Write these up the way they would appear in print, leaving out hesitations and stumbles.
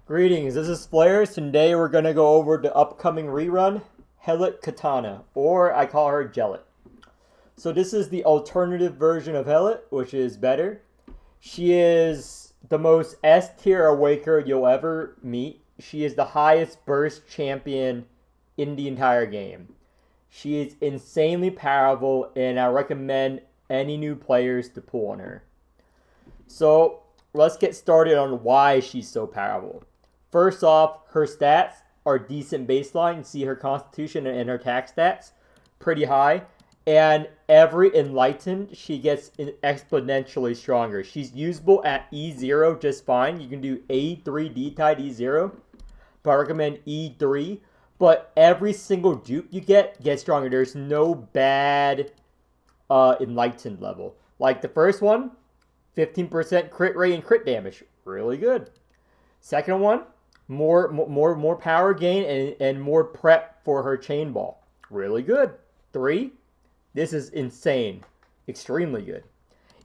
Greetings, this is Flares. Today we're going to go over the upcoming rerun, Hellet Katana, or I call her Gelot. So this is the alternative version of Hellet, which is better. She is the most S tier awaker you'll ever meet. She is the highest burst champion in the entire game. She is insanely powerful, and I recommend any new players to pull on her. So let's get started on why she's so powerful. First off, her stats are decent baseline. You see her constitution and her attack stats pretty high. And every enlightened, she gets exponentially stronger. She's usable at E0 just fine. You can do A3 D tide E0, but I recommend E3. But every single dupe you get gets stronger. There's no bad enlightened level. Like the first one, 15% crit rate and crit damage. Really good. Second one, more power gain and more prep for her chain ball. Really good. 3, this is insane. Extremely good.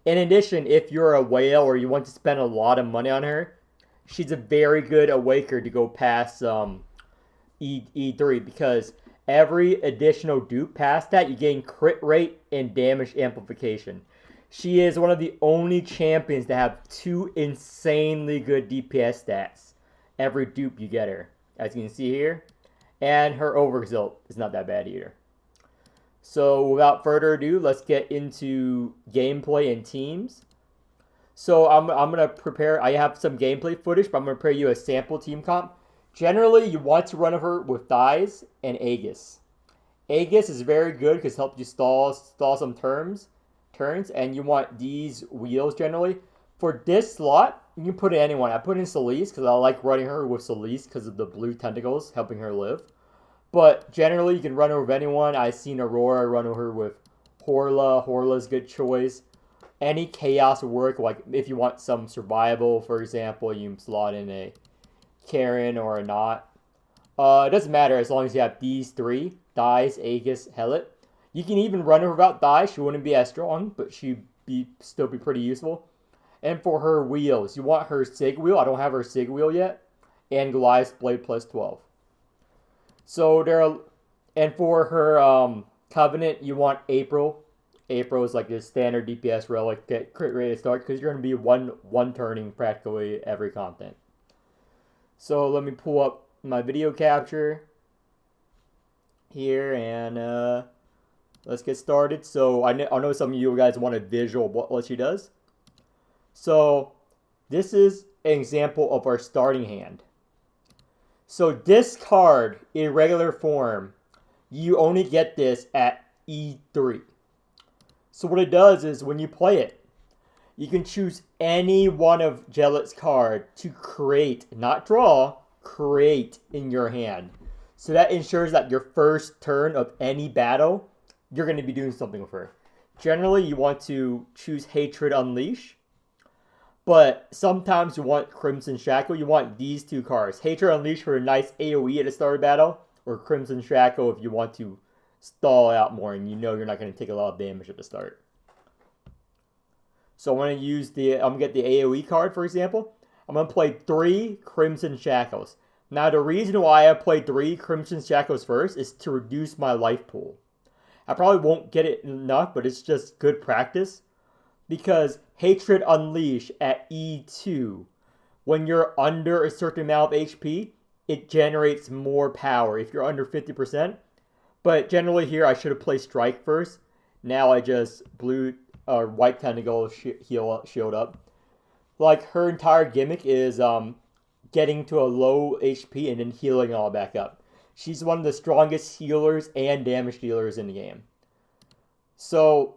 In addition, if you're a whale or you want to spend a lot of money on her, she's a very good awaker to go past E3 because every additional dupe past that, you gain crit rate and damage amplification. She is one of the only champions to have 2 insanely good DPS stats every dupe you get her, as you can see here. And her overexalt is not that bad either. So without further ado, let's get into gameplay and teams. So I'm going to prepare, I have some gameplay footage, but I'm going to prepare you a sample team comp. Generally, you want to run her with Thighs and Aegis. Aegis is very good because it helps you stall some turns, and you want these wheels generally. For this slot, you can put in anyone. I put in Celeste because I like running her with Celeste because of the blue tentacles helping her live. But generally, you can run her with anyone. I've seen Aurora run her with Horla. Horla's a good choice. Any chaos will work. Like if you want some survival, for example, you can slot in a Karen or a Knot. It doesn't matter as long as you have these 3, Thighs, Aegis, Hellet. You can even run her without Thighs. She wouldn't be as strong, but she'd still be pretty useful. And for her wheels, you want her Sig wheel. I don't have her Sig wheel yet. And Goliath's Blade plus 12. So and for her Covenant, you want April. April is like the standard DPS relic that crit rate to start because you're going to be one turning practically every content. So let me pull up my video capture here and let's get started. So I know some of you guys want a visual of what she does. So this is an example of our starting hand. So this card, in regular form, you only get this at E3. So what it does is when you play it, you can choose any one of Gelot's card to create, not draw, create in your hand. So that ensures that your first turn of any battle, you're going to be doing something with her. Generally, you want to choose Hatred Unleash. But sometimes you want Crimson Shackle. You want these 2 cards. Hatred Unleash for a nice AoE at the start of battle. Or Crimson Shackle if you want to stall out more and you know you're not going to take a lot of damage at the start. So I'm going to get the AoE card, for example. I'm going to play 3 Crimson Shackles. Now the reason why I play 3 Crimson Shackles first is to reduce my life pool. I probably won't get it enough, but it's just good practice. Because Hatred Unleash at E2, when you're under a certain amount of HP, it generates more power if you're under 50%. But generally here, I should have played Strike first. Now I just white tentacle shield up. Like her entire gimmick is getting to a low HP and then healing all back up. She's one of the strongest healers and damage dealers in the game. So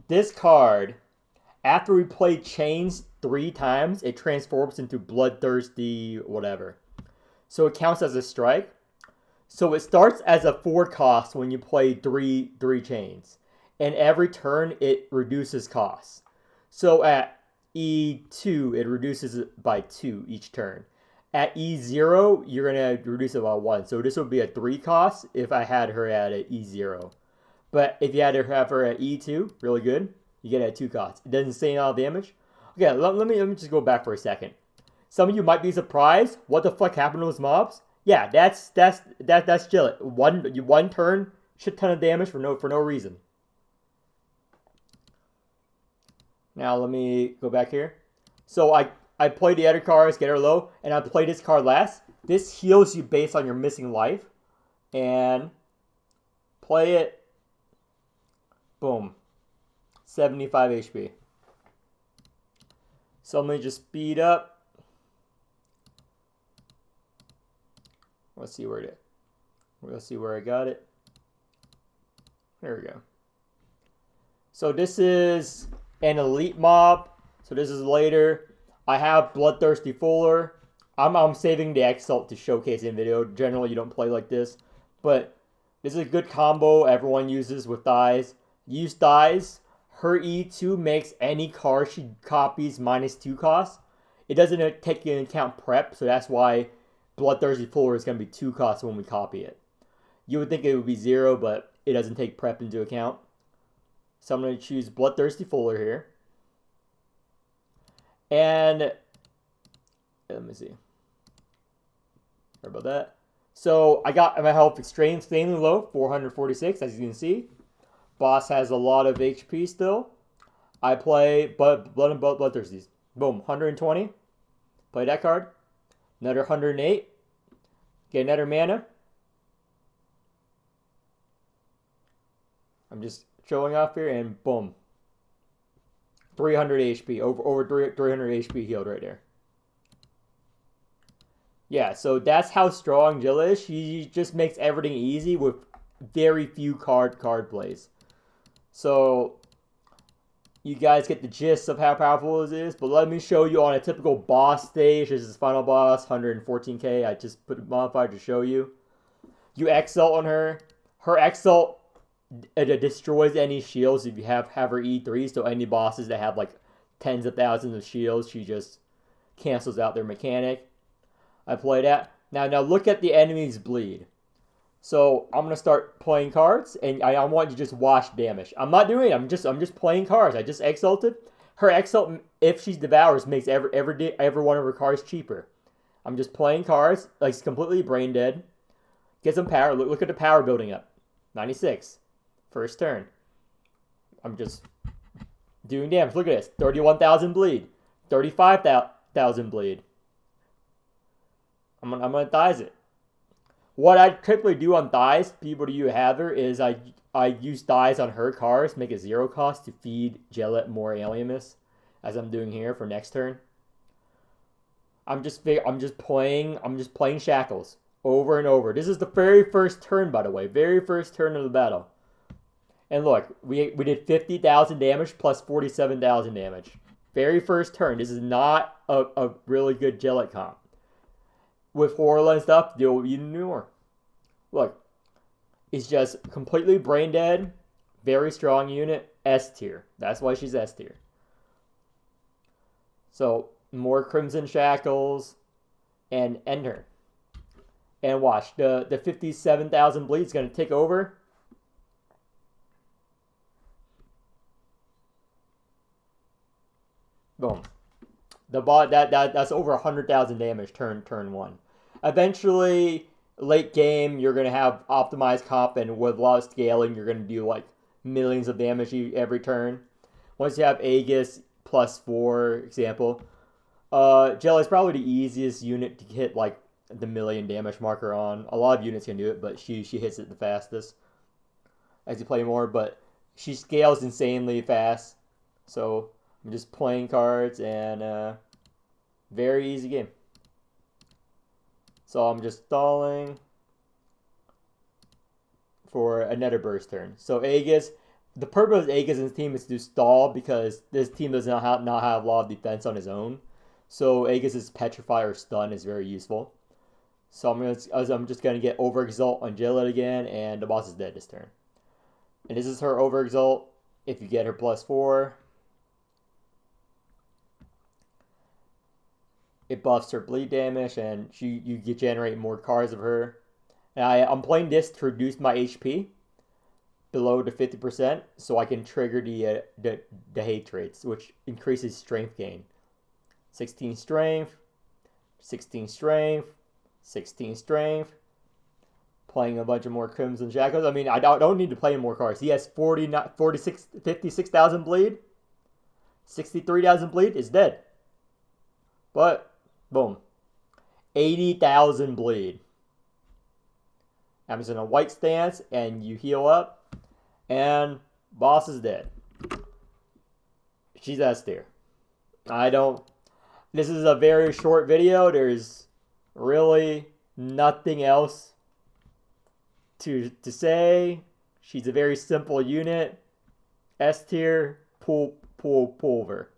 this card, after we play Chains 3 times, it transforms into Bloodthirsty whatever. So it counts as a strike. So it starts as a 4 cost when you play 3 Chains. And every turn it reduces costs. So at E2, it reduces it by 2 each turn. At E0, you're going to reduce it by 1. So this would be a 3 cost if I had her at an E0. But if you had to have her at E2, really good, you get it at 2 costs. It doesn't say all damage. Okay, let me just go back for a second. Some of you might be surprised. What the fuck happened to those mobs? Yeah, that's Gelot. One turn, shit ton of damage for no reason. Now let me go back here. So I play the other cards, get her low, and I play this card last. This heals you based on your missing life. And play it. Boom. 75 HP. So let me just speed up. Let's see where it. Let's see where I got it. There we go. So this is an elite mob. So this is later. I have Bloodthirsty Fuller. I'm saving the Exalt to showcase in video. Generally, you don't play like this. But this is a good combo everyone uses with dies. Use dies. Her E2 makes any card she copies -2 cost. It doesn't take into account prep, so that's why Bloodthirsty Fuller is going to be 2 costs when we copy it. You would think it would be 0, but it doesn't take prep into account. So I'm going to choose Bloodthirsty Fuller here. And let me see. Sorry about that. So I got my health extremely low, 446, as you can see. Boss has a lot of HP still. I play Blood and Bloodthirsties. Boom, 120. Play that card. Another 108. Get another mana. I'm just showing off here, and boom. 300 HP. Over 300 HP healed right there. Yeah, so that's how strong Jill is. She just makes everything easy with very few card plays. So you guys get the gist of how powerful it is. But let me show you on a typical boss stage. This is final boss, 114k. I just put a modifier to show you. You Exalt on her. Her Exalt destroys any shields if you have her E3. So any bosses that have like tens of thousands of shields, she just cancels out their mechanic. I play that. Now look at the enemies bleed. So I'm gonna start playing cards, and I want you to just watch damage. I'm not doing it. I'm just playing cards. I just exalted. Her exalt, if she devours, makes every one of her cards cheaper. I'm just playing cards, like it's completely brain dead. Get some power. Look at the power building up. 96. First turn. I'm just doing damage. Look at this. 31,000 bleed. 35,000 bleed. I'm gonna dies it. What I typically do on dies, people to you have her, is I use dies on her cards, make it 0 cost to feed Gelot more Alienus, as I'm doing here for next turn. I'm just playing Shackles over and over. This is the very first turn, by the way, very first turn of the battle. And look, we did 50,000 damage plus 47,000 damage. Very first turn. This is not a really good Gelot comp. With Horla and stuff, you'll even more. Look, it's just completely brain dead, very strong unit, S tier. That's why she's S tier. So, more Crimson Shackles, and end her. And watch, the 57,000 bleed is going to take over. Boom. The bot that's over 100,000 damage turn 1. Eventually, late game, you're gonna have optimized comp, and with a lot of scaling, you're gonna do like millions of damage every turn. Once you have Aegis +4, example, Jelly is probably the easiest unit to hit like the million damage marker on. A lot of units can do it, but she hits it the fastest as you play more. But she scales insanely fast, so I'm just playing cards, and very easy game. So I'm just stalling for another burst turn. So Aegis, the purpose of Aegis' team is to stall because this team does not have a lot of defense on his own. So Aegis' Petrify or Stun is very useful. So I'm just gonna get Overexalt on Gelot again, and the boss is dead this turn. And this is her Overexalt. If you get her +4. It buffs her bleed damage, and you generate more cards of her. And I'm playing this to reduce my HP below the 50%, so I can trigger the hate traits, which increases strength gain. 16 strength, 16 strength, 16 strength. Playing a bunch of more Crimson Shackles. I mean, I don't need to play more cards. He has 56,000 bleed. 63,000 bleed is dead. But, boom. 80,000 bleed. I'm just in a white stance, and you heal up, and boss is dead. She's S tier. This is a very short video. There's really nothing else to say. She's a very simple unit. S tier, pulver.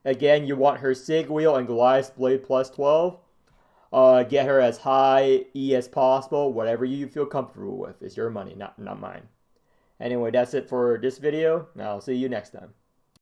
Again, you want her Sig Wheel and Goliath's Blade plus 12. Get her as high E as possible. Whatever you feel comfortable with. It's your money, not mine. Anyway, that's it for this video. I'll see you next time.